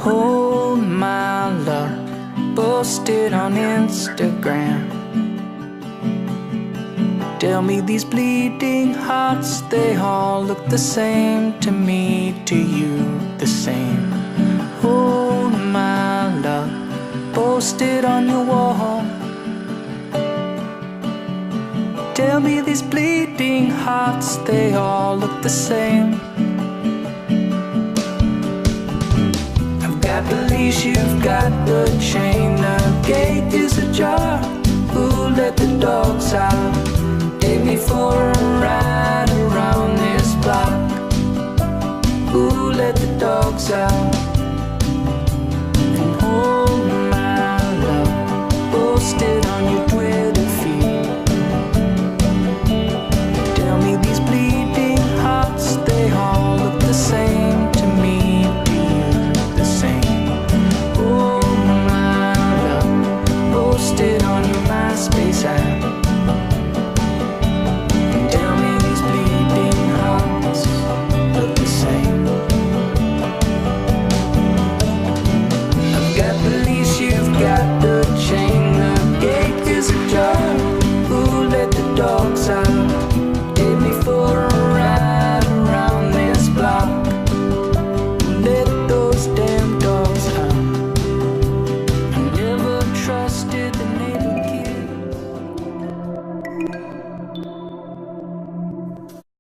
Oh my love, posted on Instagram. Tell me these bleeding hearts, they all look the same to me, to you the same. Oh my love, posted on your wall. Tell me these bleeding hearts, they all look the same. I've got the leash, you've got the chain. The gate is ajar, who let the dogs out? Take me for a ride around this block. Who let the dogs out?